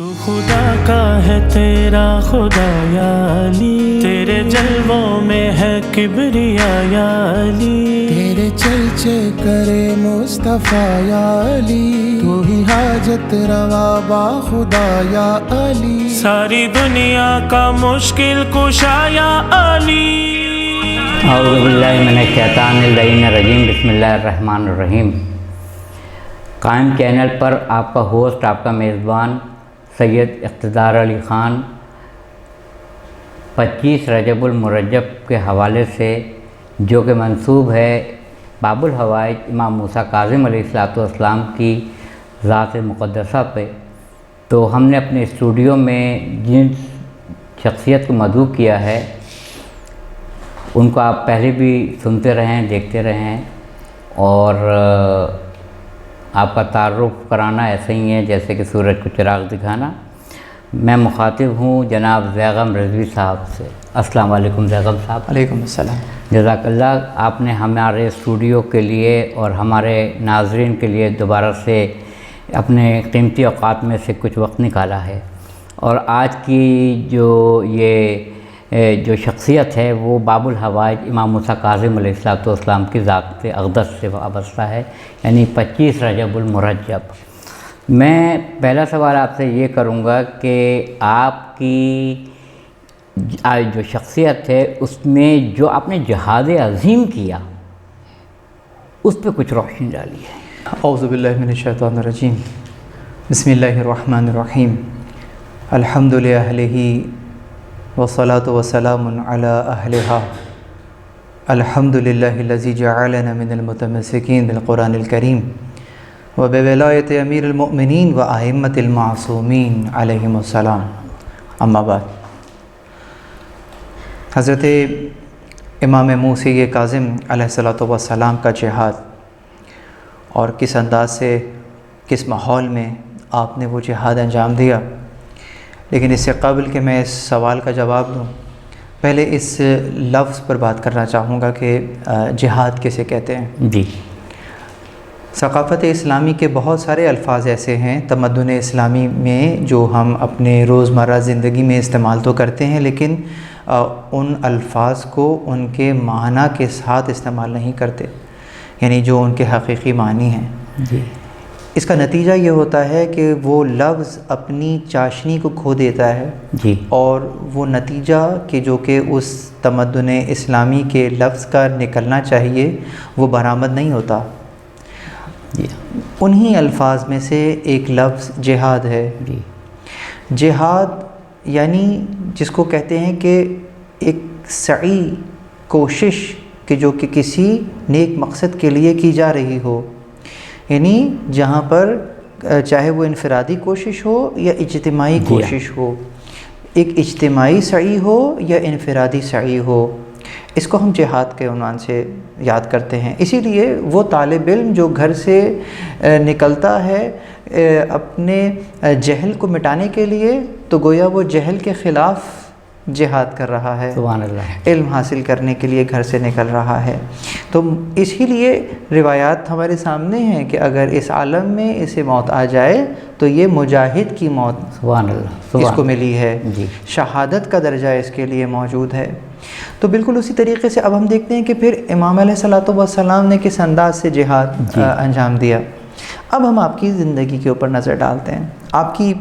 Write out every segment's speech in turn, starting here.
تو خدا کا ہے تیرا خدا یا علی، تیرے جلووں میں ہے کبریا یا علی، تیرے چرچے کرے مصطفیٰ یا علی، تو ہی حاجت روا با خدا یا علی، ساری دنیا کا مشکل کشا یا علی۔ اعوذ باللہ من الشیطان الرجیم، بسم اللہ الرحمن الرحیم۔ قائم چینل پر آپ کا ہوسٹ، آپ کا میزبان سید اقتدار علی خان 25 رجب المرجب کے حوالے سے، جو کہ منسوب ہے باب الحوائج امام موسیٰ کاظم علیہ السلام کی ذات مقدسہ پہ، تو ہم نے اپنے اسٹوڈیو میں جن شخصیت کو مدعو کیا ہے ان کو آپ پہلے بھی سنتے رہیں، دیکھتے رہیں، اور آپ کا تعارف کرانا ایسے ہی ہے جیسے کہ سورج کو چراغ دکھانا۔ میں مخاطب ہوں جناب زیغم رضوی صاحب سے۔ السلام علیکم زیغم صاحب۔ علیکم السلام۔ جزاک اللہ، آپ نے ہمارے اسٹوڈیو کے لیے اور ہمارے ناظرین کے لیے دوبارہ سے اپنے قیمتی اوقات میں سے کچھ وقت نکالا ہے، اور آج کی جو شخصیت ہے وہ باب الحوائج امام موسیٰ کاظم علیہ السلام کی ذات اقدس سے وابستہ ہے، یعنی 25 رجب المرجب۔ میں پہلا سوال آپ سے یہ کروں گا کہ آپ کی جو شخصیت ہے اس میں جو آپ نے جہاد عظیم کیا اس پہ کچھ روشنی ڈالی ہے۔ اعوذ باللہ من الشیطان الرجیم، بسم اللہ الرحمن الرحیم، الحمد للہ والصلاة والسلام علی اہلہا، الحمد للہ الذی جعلنا من المتمسکین بالقرآن الکریم وبولایت امیر المؤمنین و ائمۃ المعصومین علیہم السلام، اما بعد۔ حضرت امام موسیٰ کاظم علیہ السلام کا جہاد، اور کس انداز سے، کس ماحول میں آپ نے وہ جہاد انجام دیا، لیکن اس سے قبل کہ میں اس سوال کا جواب دوں، پہلے اس لفظ پر بات کرنا چاہوں گا کہ جہاد کسے کہتے ہیں۔ جی، ثقافت اسلامی کے بہت سارے الفاظ ایسے ہیں تمدن اسلامی میں جو ہم اپنے روزمرہ زندگی میں استعمال تو کرتے ہیں، لیکن ان الفاظ کو ان کے معنی کے ساتھ استعمال نہیں کرتے، یعنی جو ان کے حقیقی معنی ہیں۔ جی، اس کا نتیجہ یہ ہوتا ہے کہ وہ لفظ اپنی چاشنی کو کھو دیتا ہے، جی، اور وہ نتیجہ کہ جو کہ اس تمدن اسلامی کے لفظ کا نکلنا چاہیے وہ برآمد نہیں ہوتا۔ جی، انہی الفاظ میں سے ایک لفظ جہاد ہے۔ جی، جہاد یعنی جس کو کہتے ہیں کہ ایک سعی، کوشش کہ جو کہ کسی نیک مقصد کے لیے کی جا رہی ہو، یعنی جہاں پر چاہے وہ انفرادی کوشش ہو یا اجتماعی کوشش ہو، ایک اجتماعی سعی ہو یا انفرادی سعی ہو، اس کو ہم جہاد کے عنوان سے یاد کرتے ہیں۔ اسی لیے وہ طالب علم جو گھر سے نکلتا ہے اپنے جہل کو مٹانے کے لیے، تو گویا وہ جہل کے خلاف جہاد کر رہا ہے، سبحان اللہ، علم حاصل کرنے کے لیے گھر سے نکل رہا ہے۔ تو اسی لیے روایات ہمارے سامنے ہیں کہ اگر اس عالم میں اسے موت آ جائے تو یہ مجاہد کی موت سبحان اللہ، اس کو ملی ہے، جی، شہادت کا درجہ اس کے لیے موجود ہے۔ تو بالکل اسی طریقے سے اب ہم دیکھتے ہیں کہ پھر امام علیہ السلام نے کس انداز سے جہاد انجام دیا۔ اب ہم آپ کی زندگی کے اوپر نظر ڈالتے ہیں۔ آپ کی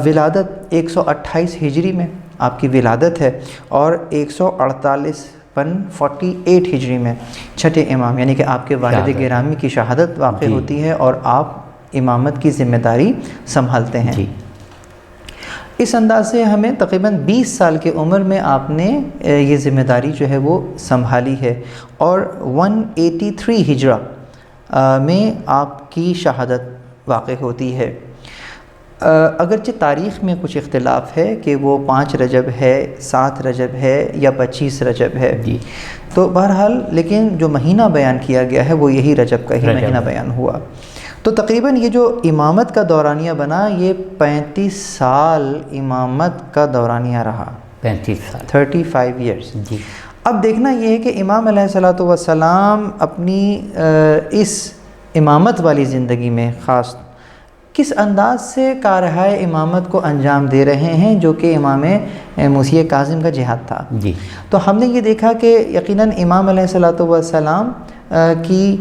ولادت 128 ہجری میں آپ کی ولادت ہے، اور 148 ہجری میں چھٹے امام یعنی کہ آپ کے والد گرامی کی شہادت واقع ہوتی ہے، اور آپ امامت کی ذمہ داری سنبھالتے ہیں۔ جی، اس انداز سے ہمیں تقریباً 20 سال کی عمر میں آپ نے یہ ذمہ داری جو ہے وہ سنبھالی ہے، اور 183 ہجرہ میں آپ کی شہادت واقع ہوتی ہے۔ اگرچہ تاریخ میں کچھ اختلاف ہے کہ وہ 5 رجب ہے، 7 رجب ہے یا 25 رجب ہے، جی، تو بہرحال لیکن جو مہینہ بیان کیا گیا ہے وہ یہی رجب کا ہی مہینہ بیان ہوا۔ تو تقریباً یہ جو امامت کا دورانیہ بنا، یہ 35 سال امامت کا دورانیہ رہا، 35 سال، 35 ایئرس۔ جی، اب دیکھنا یہ ہے کہ امام علیہ السلام اپنی اس امامت والی زندگی میں خاص کس انداز سے کارہائے امامت کو انجام دے رہے ہیں، جو کہ امام موسیٰ کاظم کا جہاد تھا۔ جی، تو ہم نے یہ دیکھا کہ یقیناً امام علیہ الصلوۃ والسلام کی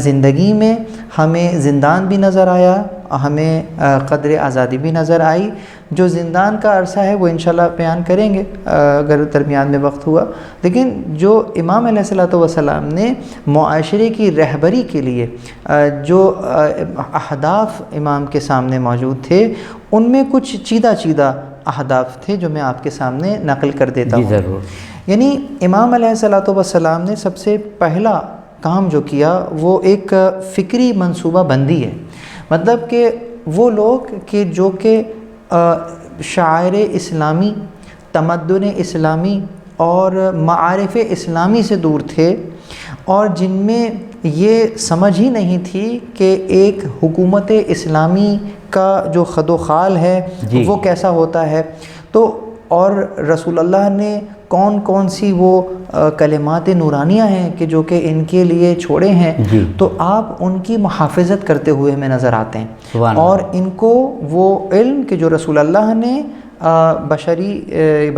زندگی میں ہمیں زندان بھی نظر آیا، ہمیں قدر آزادی بھی نظر آئی۔ جو زندان کا عرصہ ہے وہ انشاءاللہ بیان کریں گے اگر درمیان میں وقت ہوا، لیکن جو امام علیہ الصلوۃ والسلام نے معاشرے کی رہبری کے لیے جو اہداف امام کے سامنے موجود تھے، ان میں کچھ چیدہ اہداف تھے جو میں آپ کے سامنے نقل کر دیتا ہوں۔ جی ضرور۔ یعنی امام علیہ الصلوۃ والسلام نے سب سے پہلا کام جو کیا وہ ایک فکری منصوبہ بندی ہے، مطلب کہ وہ لوگ کہ جو کہ شعائر اسلامی، تمدن اسلامی اور معارف اسلامی سے دور تھے، اور جن میں یہ سمجھ ہی نہیں تھی کہ ایک حکومت اسلامی کا جو خد و خال ہے جی، وہ کیسا ہوتا ہے، تو اور رسول اللہ نے کون کون سی وہ کلمات نورانیہ ہیں کہ جو کہ ان کے لیے چھوڑے ہیں، جی، تو آپ ان کی محافظت کرتے ہوئے ہمیں نظر آتے ہیں، سبحان اور اللہ۔ ان کو وہ علم کہ جو رسول اللہ نے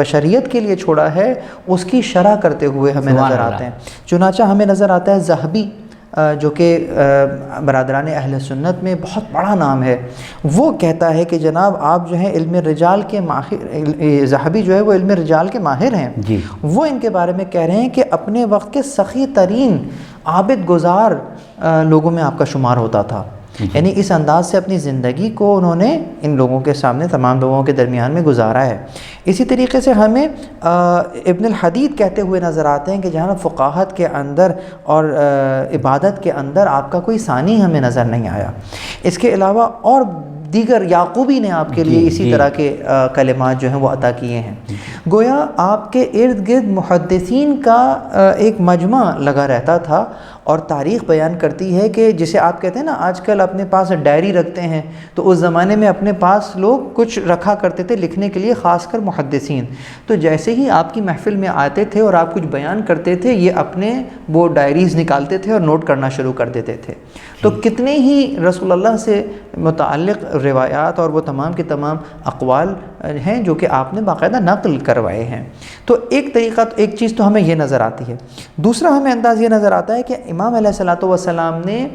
بشریت کے لیے چھوڑا ہے اس کی شرح کرتے ہوئے ہمیں سبحان نظر اللہ۔ آتے ہیں۔ چنانچہ ہمیں نظر آتا ہے ذہبی، جو کہ برادران اہل سنت میں بہت بڑا نام ہے، وہ کہتا ہے کہ جناب آپ جو ہیں علم رجال کے ماہر، ذہبی جو ہے وہ علم رجال کے ماہر ہیں، جی، وہ ان کے بارے میں کہہ رہے ہیں کہ اپنے وقت کے سخی ترین عابد گزار لوگوں میں آپ کا شمار ہوتا تھا، یعنی اس انداز سے اپنی زندگی کو انہوں نے ان لوگوں کے سامنے، تمام لوگوں کے درمیان میں گزارا ہے۔ اسی طریقے سے ہمیں ابن الحدید کہتے ہوئے نظر آتے ہیں کہ جہاں فقاہت کے اندر اور عبادت کے اندر آپ کا کوئی ثانی ہمیں نظر نہیں آیا۔ اس کے علاوہ اور دیگر یعقوبی نے آپ کے لیے اسی طرح کے کلمات جو ہیں وہ عطا کیے ہیں۔ گویا آپ کے ارد گرد محدثین کا ایک مجمع لگا رہتا تھا، اور تاریخ بیان کرتی ہے کہ جسے آپ کہتے ہیں نا آج کل اپنے پاس ڈائری رکھتے ہیں، تو اس زمانے میں اپنے پاس لوگ کچھ رکھا کرتے تھے لکھنے کے لیے، خاص کر محدثین۔ تو جیسے ہی آپ کی محفل میں آتے تھے اور آپ کچھ بیان کرتے تھے، یہ اپنے وہ ڈائریز نکالتے تھے اور نوٹ کرنا شروع کر دیتے تھے۔ تو کتنے ہی رسول اللہ سے متعلق روایات اور وہ تمام کے تمام اقوال ہیں جو کہ آپ نے باقاعدہ نقل کروائے ہیں۔ تو ایک طریقہ، ایک چیز تو ہمیں یہ نظر آتی ہے۔ دوسرا ہمیں انداز یہ نظر آتا ہے کہ امام علیہ الصلوۃ والسلام نے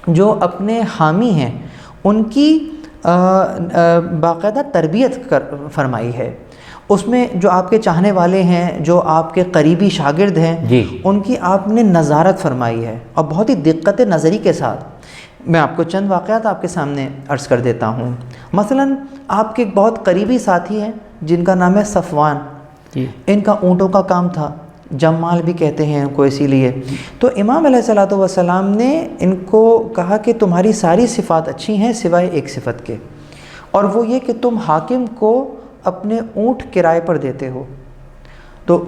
جو اپنے حامی ہیں ان کی باقاعدہ تربیت فرمائی ہے، اس میں جو آپ کے چاہنے والے ہیں، جو آپ کے قریبی شاگرد ہیں، جی، ان کی آپ نے نظارت فرمائی ہے، اور بہت ہی دقت نظری کے ساتھ۔ میں آپ کو چند واقعات آپ کے سامنے عرض کر دیتا ہوں۔ مثلاً آپ کے ایک بہت قریبی ساتھی ہیں جن کا نام ہے صفوان، جی، ان کا اونٹوں کا کام تھا، جمال بھی کہتے ہیں ان کو اسی لیے۔ تو امام علیہ الصلوۃ والسلام نے ان کو کہا کہ تمہاری ساری صفات اچھی ہیں سوائے ایک صفت کے، اور وہ یہ کہ تم حاکم کو اپنے اونٹ کرائے پر دیتے ہو۔ تو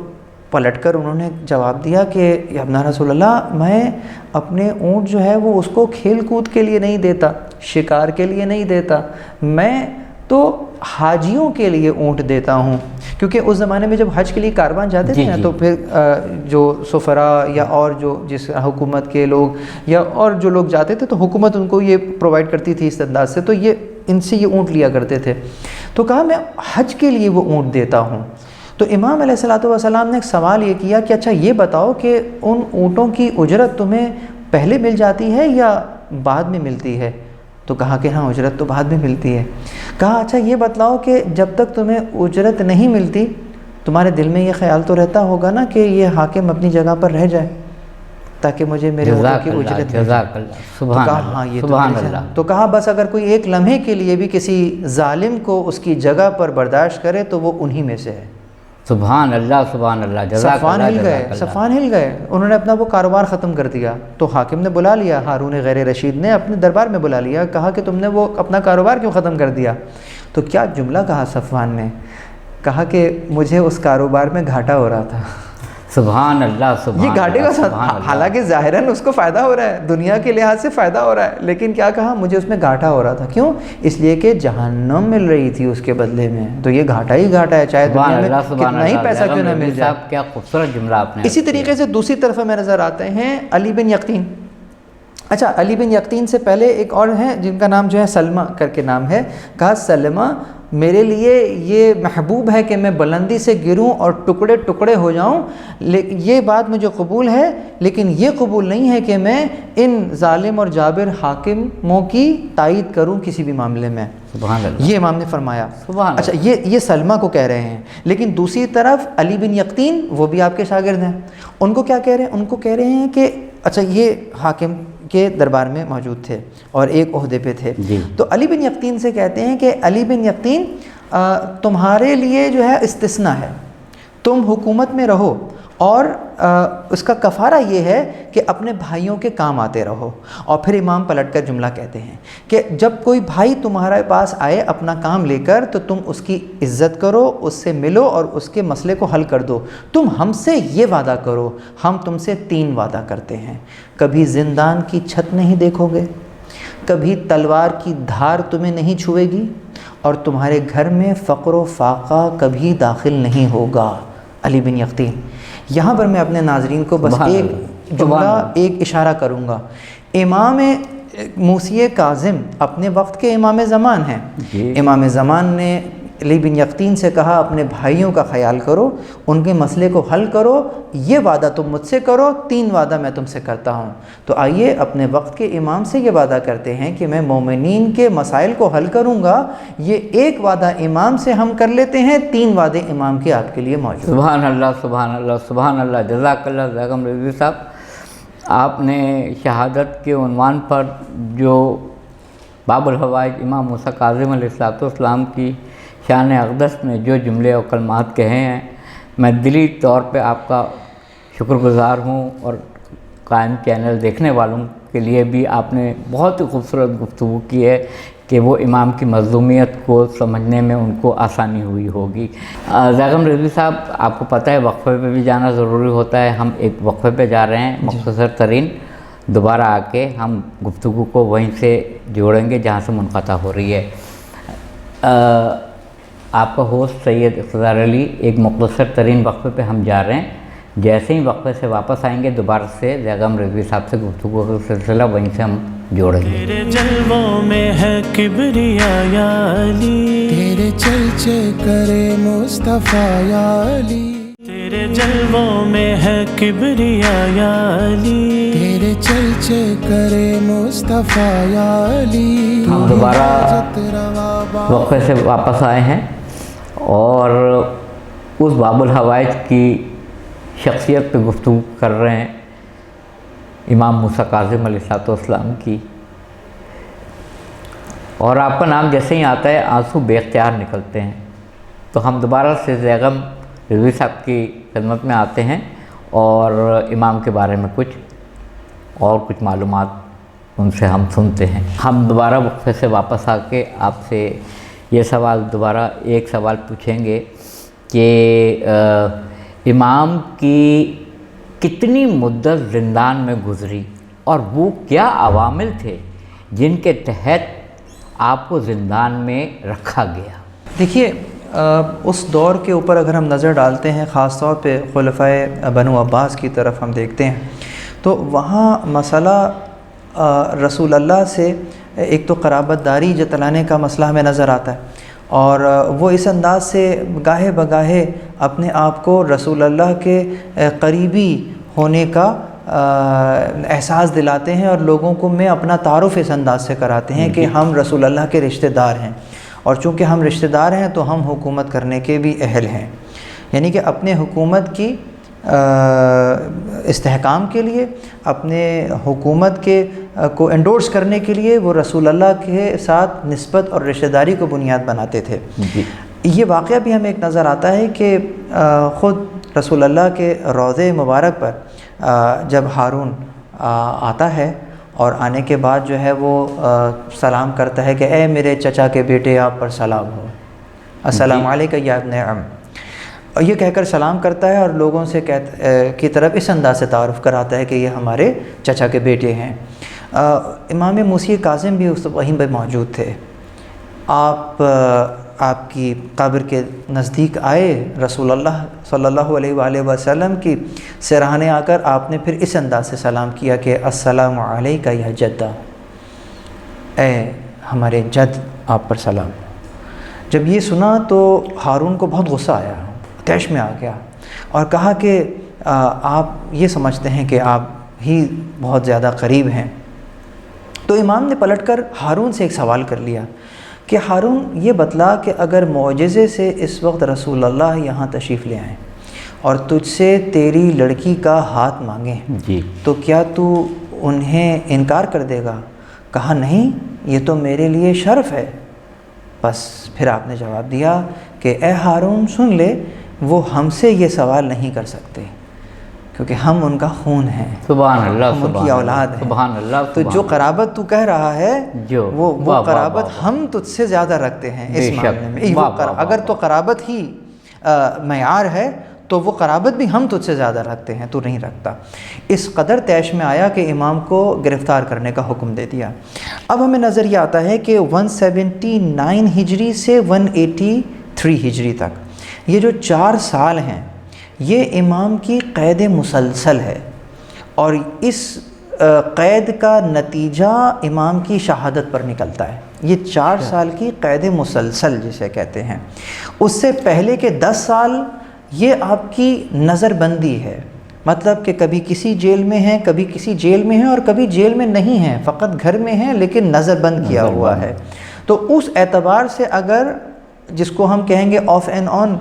پلٹ کر انہوں نے جواب دیا کہ یا رسول اللہ، میں اپنے اونٹ جو ہے وہ اس کو کھیل کود کے لیے نہیں دیتا، شکار کے لیے نہیں دیتا، میں تو حاجیوں کے لیے اونٹ دیتا ہوں، کیونکہ اس زمانے میں جب حج کے لیے کاروان جاتے تھے نا، تو پھر جو سفراء یا اور جو جس حکومت کے لوگ یا اور جو لوگ جاتے تھے تو حکومت ان کو یہ پرووائڈ کرتی تھی اس انداز سے، تو یہ ان سے یہ اونٹ لیا کرتے تھے۔ تو کہا میں حج کے لیے وہ اونٹ دیتا ہوں۔ تو امام علیہ الصلوۃ والسلام نے ایک سوال یہ کیا کہ اچھا یہ بتاؤ کہ ان اونٹوں کی اجرت تمہیں پہلے مل جاتی ہے یا بعد میں ملتی ہے؟ تو کہا کہ ہاں اجرت تو بعد میں ملتی ہے۔ کہا اچھا یہ بتلاؤ کہ جب تک تمہیں اجرت نہیں ملتی تمہارے دل میں یہ خیال تو رہتا ہوگا نا کہ یہ حاکم اپنی جگہ پر رہ جائے تاکہ مجھے میرے اونٹوں کی اجرت مل جائے۔ سبحان ہاں یہ سبحان تو اللہ۔ تو کہا بس اگر کوئی ایک لمحے کے لیے بھی کسی ظالم کو اس کی جگہ پر برداشت کرے تو وہ انہی میں سے ہے۔ سبحان اللہ، سبحان اللہ، جزاک صفوان اللہ، ہل گئے، جزاک اللہ۔ صفوان ہل گئے، انہوں نے اپنا وہ کاروبار ختم کر دیا۔ تو حاکم نے بلا لیا، ہارون غیر رشید نے اپنے دربار میں بلا لیا، کہا کہ تم نے وہ اپنا کاروبار کیوں ختم کر دیا؟ تو کیا جملہ کہا صفوان نے، کہا کہ مجھے اس کاروبار میں گھاٹا ہو رہا تھا۔ سبحان اللہ، سبحان یہ گھاٹے کا اللہ، سبحان اللہ۔ حالانکہ ظاہراً اس کو فائدہ ہو رہا ہے، دنیا کے لحاظ سے فائدہ ہو رہا ہے، لیکن کیا کہا مجھے اس میں گھاٹا ہو رہا تھا۔ کیوں؟ اس لیے کہ جہنم مل رہی تھی اس کے بدلے میں، تو یہ گھاٹا ہی گھاٹا ہے، چاہے دنیا میں کتنا ہی پیسہ کیوں نہ مل جائے۔ کیا خوبصورت جملہ آپ نے۔ اسی طریقے سے دوسری طرف ہمیں نظر آتے ہیں علی بن یقطین اچھا، علی بن یقطین سے پہلے ایک اور ہیں جن کا نام جو ہے سلمہ کر کے نام ہے. کہا سلمہ میرے لیے یہ محبوب ہے کہ میں بلندی سے گروں اور ٹکڑے ٹکڑے ہو جاؤں، یہ بات مجھے قبول ہے، لیکن یہ قبول نہیں ہے کہ میں ان ظالم اور جابر حاکموں کی تائید کروں کسی بھی معاملے میں. سبحان اللہ. یہ امام نے فرمایا. سبحان اچھا، یہ سلمہ کو کہہ رہے ہیں. لیکن دوسری طرف علی بن یقطین وہ بھی آپ کے شاگرد ہیں، ان کو کیا کہہ رہے ہیں؟ ان کو کہہ رہے ہیں کہ اچھا یہ حاکم کے دربار میں موجود تھے اور ایک عہدے پہ تھے. تو علی بن یقطین سے کہتے ہیں کہ علی بن یقطین تمہارے لیے جو ہے استثناء ہے، تم حکومت میں رہو اور اس کا کفارہ یہ ہے کہ اپنے بھائیوں کے کام آتے رہو. اور پھر امام پلٹ کر جملہ کہتے ہیں کہ جب کوئی بھائی تمہارے پاس آئے اپنا کام لے کر تو تم اس کی عزت کرو، اس سے ملو اور اس کے مسئلے کو حل کر دو. تم ہم سے یہ وعدہ کرو، ہم تم سے 3 وعدہ کرتے ہیں. کبھی زندان کی چھت نہیں دیکھو گے، کبھی تلوار کی دھار تمہیں نہیں چھوئے گی، اور تمہارے گھر میں فقر و فاقہ کبھی داخل نہیں ہوگا. علی بن یقطین. یہاں پر میں اپنے ناظرین کو بس ایک جملہ، ایک اشارہ کروں گا. امام موسی کاظم اپنے وقت کے امام زمان ہیں. امام زمان نے علی بن یقطین سے کہا اپنے بھائیوں کا خیال کرو، ان کے مسئلے کو حل کرو، یہ وعدہ تم مجھ سے کرو، 3 وعدہ میں تم سے کرتا ہوں. تو آئیے اپنے وقت کے امام سے یہ وعدہ کرتے ہیں کہ میں مومنین کے مسائل کو حل کروں گا. یہ ایک وعدہ امام سے ہم کر لیتے ہیں، 3 وعدے امام کے آپ کے لیے موجود. سبحان اللہ سبحان اللہ سبحان اللہ. جزاک اللہ زیغم رضوی صاحب. آپ نے شہادت کے عنوان پر جو باب الحوائج امام موسیٰ کاظم علیہ السلام کی شان اقدس میں جو جملے اور کلمات کہے ہیں، میں دلی طور پہ آپ کا شکر گزار ہوں. اور قائم چینل دیکھنے والوں کے لیے بھی آپ نے بہت ہی خوبصورت گفتگو کی ہے کہ وہ امام کی مظلومیت کو سمجھنے میں ان کو آسانی ہوئی ہوگی. زیغم رضوی صاحب، آپ کو پتہ ہے وقفے پہ بھی جانا ضروری ہوتا ہے. ہم ایک وقفے پہ جا رہے ہیں مختصر ترین. دوبارہ آ کے ہم گفتگو کو وہیں سے جوڑیں گے جہاں سے منقطع ہو رہی ہے. آپ کا ہوسٹ سید اقتدار علی. ایک مختصر ترین وقفے پہ ہم جا رہے ہیں. جیسے ہی وقفے سے واپس آئیں گے دوبارہ سے زیغم رضوی صاحب سے گفتگو کا سلسلہ وہیں سے ہم جوڑیں گے. تیرے جلووں میں ہے کبریا یا علی، تیرے چرچے کرے مصطفیٰ یا علی، تیرے جلووں میں ہے کبریا یا علی، تیرے چرچے کرے مصطفیٰ یا علی. ہم دوبارہ وقفے سے واپس آئے ہیں اور اس باب الحوائج کی شخصیت پہ گفتگو کر رہے ہیں، امام موسیٰ کاظم علیہ السلام کی. اور آپ کا نام جیسے ہی آتا ہے آنسو بے اختیار نکلتے ہیں. تو ہم دوبارہ سے زیغم رضوی صاحب کی خدمت میں آتے ہیں اور امام کے بارے میں کچھ معلومات ان سے ہم سنتے ہیں. ہم دوبارہ وقفے سے واپس آ کے آپ سے یہ سوال دوبارہ ایک سوال پوچھیں گے کہ امام کی کتنی مدت زندان میں گزری اور وہ کیا عوامل تھے جن کے تحت آپ کو زندان میں رکھا گیا؟ دیکھیے، اس دور کے اوپر اگر ہم نظر ڈالتے ہیں، خاص طور پہ خلفائے بنو عباس کی طرف ہم دیکھتے ہیں، تو وہاں مسئلہ رسول اللہ سے ایک تو قرابت داری جتلانے کا مسئلہ ہمیں نظر آتا ہے، اور وہ اس انداز سے گاہے بگاہے اپنے آپ کو رسول اللہ کے قریبی ہونے کا احساس دلاتے ہیں، اور لوگوں کو میں اپنا تعارف اس انداز سے کراتے ہیں کہ ہم رسول اللہ کے رشتہ دار ہیں، اور چونکہ ہم رشتہ دار ہیں تو ہم حکومت کرنے کے بھی اہل ہیں. یعنی کہ اپنے حکومت کی استحکام کے لیے، اپنے حکومت کے کو انڈورس کرنے کے لیے وہ رسول اللہ کے ساتھ نسبت اور رشتہ داری کو بنیاد بناتے تھے. یہ واقعہ بھی ہمیں ایک نظر آتا ہے کہ خود رسول اللہ کے روضے مبارک پر جب ہارون آتا ہے اور آنے کے بعد جو ہے وہ سلام کرتا ہے کہ اے میرے چچا کے بیٹے آپ پر سلام ہو، السلام علیکہ یا ابن عم، اور یہ کہہ کر سلام کرتا ہے اور لوگوں سے کی طرف اس انداز سے تعارف کراتا ہے کہ یہ ہمارے چچا کے بیٹے ہیں. امام موسی کاظم بھی اس وہیں پہ موجود تھے. آپ آپ کی قبر کے نزدیک آئے، رسول اللہ صلی اللہ علیہ وآلہ وسلم کی سراہنے آ کر آپ نے پھر اس انداز سے سلام کیا کہ السلام علیکہ یا جدہ، اے ہمارے جد آپ پر سلام۔ جب یہ سنا تو ہارون کو بہت غصہ آیا، طیش میں آ گیا اور کہا کہ آپ یہ سمجھتے ہیں کہ آپ ہی بہت زیادہ قریب ہیں۔ تو امام نے پلٹ کر ہارون سے ایک سوال کر لیا کہ ہارون یہ بتلا کہ اگر معجزے سے اس وقت رسول اللہ یہاں تشریف لے آئیں اور تجھ سے تیری لڑکی کا ہاتھ مانگیں جی تو کیا تو انہیں انکار کر دے گا؟ کہا نہیں، یہ تو میرے لیے شرف ہے۔ بس پھر آپ نے جواب دیا کہ اے ہارون سن لے، وہ ہم سے یہ سوال نہیں کر سکتے کیونکہ ہم ان کا خون ہیں، سبحان اللہ، ہم ان کی اولاد ہیں۔ سبحان اللہ، تو جو قرابت تو کہہ رہا ہے وہ قرابت ہم تجھ سے زیادہ رکھتے ہیں اس معاملے میں۔ اگر تو قرابت ہی معیار ہے تو وہ قرابت بھی ہم تجھ سے زیادہ رکھتے ہیں، تو نہیں رکھتا۔ اس قدر طیش میں آیا کہ امام کو گرفتار کرنے کا حکم دے دیا۔ اب ہمیں نظر یہ آتا ہے کہ 179 ہجری سے 183 ہجری تک یہ جو 4 سال ہیں یہ امام کی قید مسلسل ہے، اور اس قید کا نتیجہ امام کی شہادت پر نکلتا ہے۔ یہ 4 سال کی قید مسلسل جسے کہتے ہیں۔ اس سے پہلے کے 10 سال یہ آپ کی نظر بندی ہے، مطلب کہ کبھی کسی جیل میں ہیں، کبھی کسی جیل میں ہیں، اور کبھی جیل میں نہیں ہیں، فقط گھر میں ہیں لیکن نظر بند کیا ہوا ہے۔ تو اس اعتبار سے اگر جس کو ہم کہیں گے آف اینڈ آن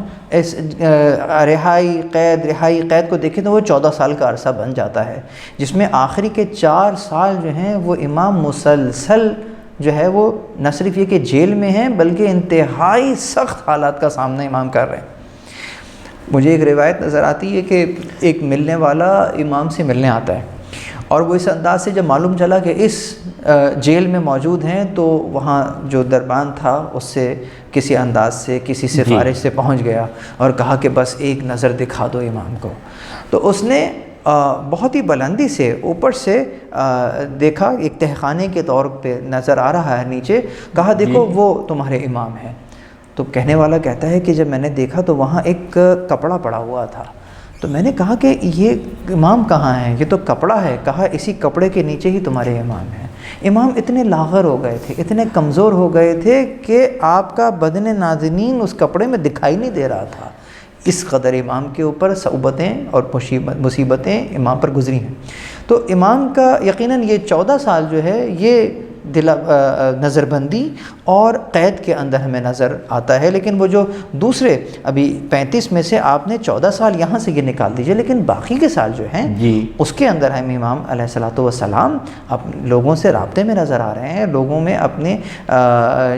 رہائی قید کو دیکھیں تو وہ 14 سال کا عرصہ بن جاتا ہے، جس میں آخری کے 4 سال جو ہیں وہ امام مسلسل جو ہے وہ نہ صرف یہ کہ جیل میں ہیں بلکہ انتہائی سخت حالات کا سامنا امام کر رہے ہیں۔ مجھے ایک روایت نظر آتی ہے کہ ایک ملنے والا امام سے ملنے آتا ہے، اور وہ اس انداز سے جب معلوم چلا کہ اس جیل میں موجود ہیں تو وہاں جو دربان تھا اس سے کسی انداز سے کسی سفارش سے پہنچ گیا اور کہا کہ بس ایک نظر دکھا دو امام کو۔ تو اس نے بہت ہی بلندی سے اوپر سے دیکھا، ایک تہخانے کے طور پہ نظر آ رہا ہے نیچے، کہا دیکھو وہ تمہارے امام ہیں۔ تو کہنے والا کہتا ہے کہ جب میں نے دیکھا تو وہاں ایک کپڑا پڑا ہوا تھا، تو میں نے کہا کہ یہ امام کہاں ہیں؟ یہ تو کپڑا ہے۔ کہا اسی کپڑے کے نیچے ہی تمہارے امام ہیں۔ امام اتنے لاغر ہو گئے تھے، اتنے کمزور ہو گئے تھے کہ آپ کا بدن نازنین اس کپڑے میں دکھائی نہیں دے رہا تھا۔ اس قدر امام کے اوپر صعوبتیں اور مصیبتیں امام پر گزری ہیں۔ تو امام کا یقیناً یہ 14 سال جو ہے یہ نظر بندی اور قید کے اندر ہمیں نظر آتا ہے، لیکن وہ جو دوسرے ابھی 35 میں سے آپ نے 14 سال یہاں سے یہ نکال دیجئے، لیکن باقی کے سال جو ہیں اس کے اندر ہم امام علیہ الصلوۃ والسلام لوگوں سے رابطے میں نظر آ رہے ہیں، لوگوں میں اپنے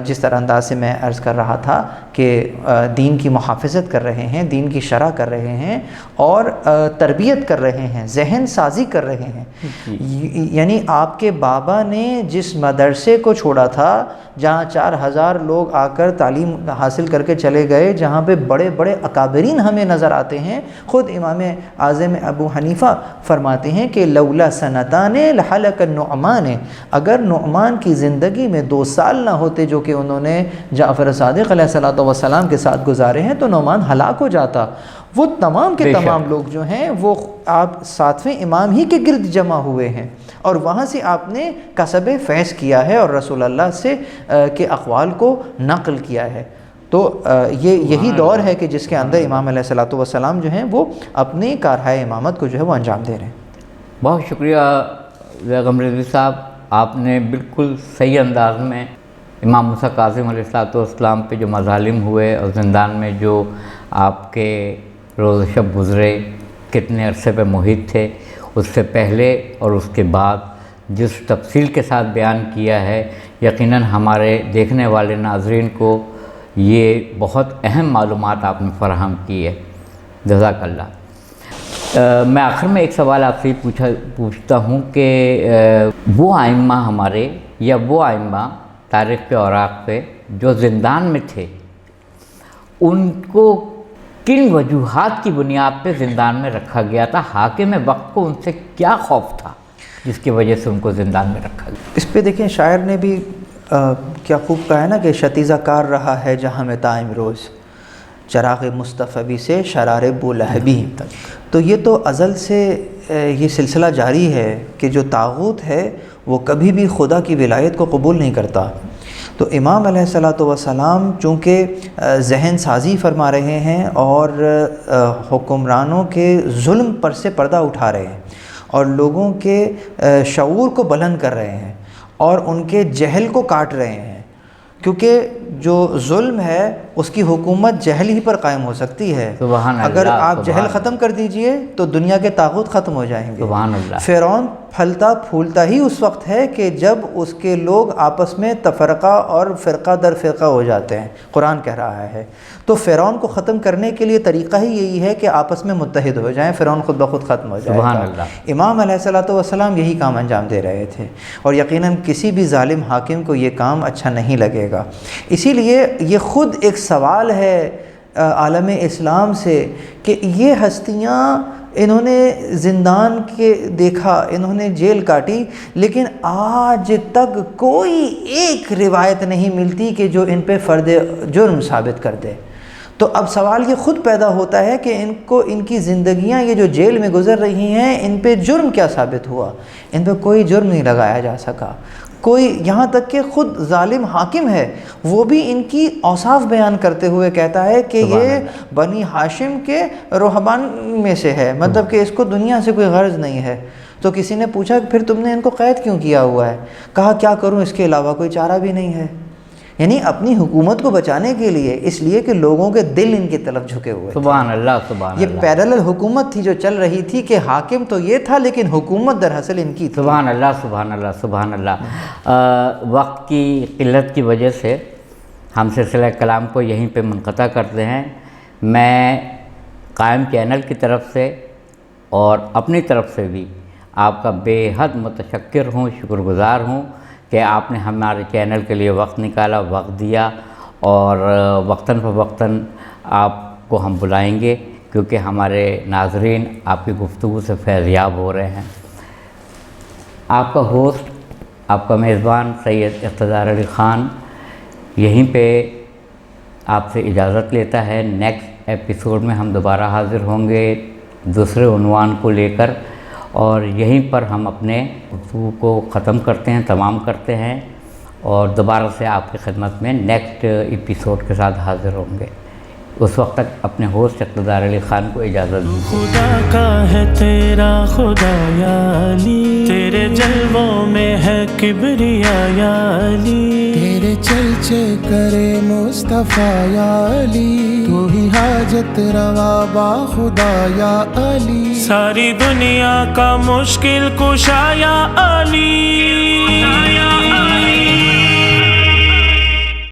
جس طرح انداز سے میں عرض کر رہا تھا کہ دین کی محافظت کر رہے ہیں، دین کی شرح کر رہے ہیں اور تربیت کر رہے ہیں، ذہن سازی کر رہے ہیں۔ یعنی آپ کے بابا نے جس مدرسے کو چھوڑا تھا جہاں 4000 لوگ آ کر تعلیم حاصل کر کے چلے گئے، جہاں پہ بڑے بڑے اکابرین ہمیں نظر آتے ہیں، خود امام اعظم ابو حنیفہ فرماتے ہیں کہ لولا سنتان لحلق النعمان، اگر نعمان کی زندگی میں 2 سال نہ ہوتے جو کہ انہوں نے جعفر صادق علیہ الصلوۃ والسلام کے ساتھ گزارے ہیں تو نعمان ہلاک ہو جاتا۔ وہ تمام کے تمام لوگ جو ہیں وہ آپ 7ویں امام ہی کے گرد جمع ہوئے ہیں، اور وہاں سے آپ نے کسب فیض کیا ہے اور رسول اللہ سے کے اقوال کو نقل کیا ہے۔ تو یہی دور ہے کہ جس کے اندر امام علیہ الصلوۃ والسلام جو ہیں وہ اپنی کارہائے امامت کو جو ہے وہ انجام دے رہے ہیں۔ بہت شکریہ بیگم رضوی صاحب، آپ نے بالکل صحیح انداز میں امام موسیٰ کاظم علیہ السلام پہ جو مظالم ہوئے اور زندان میں جو آپ کے روز شب گزرے، کتنے عرصے پہ محیط تھے، اس سے پہلے اور اس کے بعد جس تفصیل کے ساتھ بیان کیا ہے، یقیناً ہمارے دیکھنے والے ناظرین کو یہ بہت اہم معلومات آپ نے فراہم کی ہے، جزاک اللہ۔ میں آخر میں ایک سوال آپ سے پوچھتا ہوں کہ وہ ائمہ ہمارے یا وہ ائمہ تاریخ کے اوراق پہ جو زندان میں تھے، ان کو کن وجوہات کی بنیاد پہ زندان میں رکھا گیا تھا؟ حاکم وقت کو ان سے کیا خوف تھا جس کی وجہ سے ان کو زندان میں رکھا گیا؟ اس پہ دیکھیں شاعر نے بھی کیا خوب کہا ہے نا کہ شتیزہ کار رہا ہے جہاں میں دائم روز، چراغ مصطفی سے شرار بولہبی. تو یہ تو ازل سے یہ سلسلہ جاری ہے کہ جو طاغوت ہے وہ کبھی بھی خدا کی ولایت کو قبول نہیں کرتا. تو امام علیہ الصلوۃ والسلام چونکہ ذہن سازی فرما رہے ہیں اور حکمرانوں کے ظلم پر سے پردہ اٹھا رہے ہیں اور لوگوں کے شعور کو بلند کر رہے ہیں اور ان کے جہل کو کاٹ رہے ہیں، کیونکہ جو ظلم ہے اس کی حکومت جہل ہی پر قائم ہو سکتی ہے. سبحان اللہ، اگر آپ سبحان جہل ختم کر دیجئے تو دنیا کے طاغوت ختم ہو جائیں گے. سبحان اللہ. فرعون پھلتا پھولتا ہی اس وقت ہے کہ جب اس کے لوگ آپس میں تفرقہ اور فرقہ در فرقہ ہو جاتے ہیں. قرآن کہہ رہا ہے تو فرعون کو ختم کرنے کے لیے طریقہ ہی یہی ہے کہ آپس میں متحد ہو جائیں، فرعون خود بخود ختم ہو جائے گا. سبحان اللہ. امام علیہ الصلوۃ والسلام یہی کام انجام دے رہے تھے اور یقیناً کسی بھی ظالم حاکم کو یہ کام اچھا نہیں لگے گا. اسی لیے یہ خود ایک سوال ہے عالم اسلام سے کہ یہ ہستیاں انہوں نے زندان کے دیکھا، انہوں نے جیل کاٹی، لیکن آج تک کوئی ایک روایت نہیں ملتی کہ جو ان پہ فرد جرم ثابت کر دے. تو اب سوال یہ خود پیدا ہوتا ہے کہ ان کی زندگیاں یہ جو جیل میں گزر رہی ہیں ان پہ جرم کیا ثابت ہوا؟ ان پہ کوئی جرم نہیں لگایا جا سکا. کوئی یہاں تک کہ خود ظالم حاکم ہے وہ بھی ان کی اوصاف بیان کرتے ہوئے کہتا ہے کہ یہ بنی ہاشم کے رہبان میں سے ہے، مطلب کہ اس کو دنیا سے کوئی غرض نہیں ہے. تو کسی نے پوچھا کہ پھر تم نے ان کو قید کیوں کیا ہوا ہے؟ کہا کیا کروں، اس کے علاوہ کوئی چارہ بھی نہیں ہے. یعنی اپنی حکومت کو بچانے کے لیے، اس لیے کہ لوگوں کے دل ان کی طرف جھکے ہوئے. سبحان اللہ، سبحان اللہ. یہ پیرالل حکومت تھی جو چل رہی تھی کہ حاکم تو یہ تھا لیکن حکومت در اصل ان کی تھی. سبحان اللہ، سبحان اللہ، سبحان اللہ. وقت کی قلت کی وجہ سے ہم سلسلہ کلام کو یہیں پہ منقطع کرتے ہیں. میں قائم چینل کی طرف سے اور اپنی طرف سے بھی آپ کا بے حد متشکر ہوں، شکر گزار ہوں کہ آپ نے ہمارے چینل کے لیے وقت نکالا، وقت دیا، اور وقتاً فوقتاً آپ کو ہم بلائیں گے کیونکہ ہمارے ناظرین آپ کی گفتگو سے فیضیاب ہو رہے ہیں. آپ کا ہوسٹ، آپ کا میزبان سید اقتدار علی خان یہیں پہ آپ سے اجازت لیتا ہے. نیکسٹ ایپیسوڈ میں ہم دوبارہ حاضر ہوں گے دوسرے عنوان کو لے کر، اور یہیں پر ہم اپنے گفتگو کو ختم کرتے ہیں، تمام کرتے ہیں، اور دوبارہ سے آپ کی خدمت میں نیکسٹ ایپیسوڈ کے ساتھ حاضر ہوں گے. اس وقت تک اپنے ہوسٹ اقتدار علی خان کو اجازت دیجیے. خدا کا ہے تیرا خدا یا علی، تیرے جلووں میں ہے کبریا یا علی، تیرے چرچے کرے مصطفیٰ یا علی، تو ہی حاجت روا با خدا یا علی، ساری دنیا کا مشکل کشا یا علی.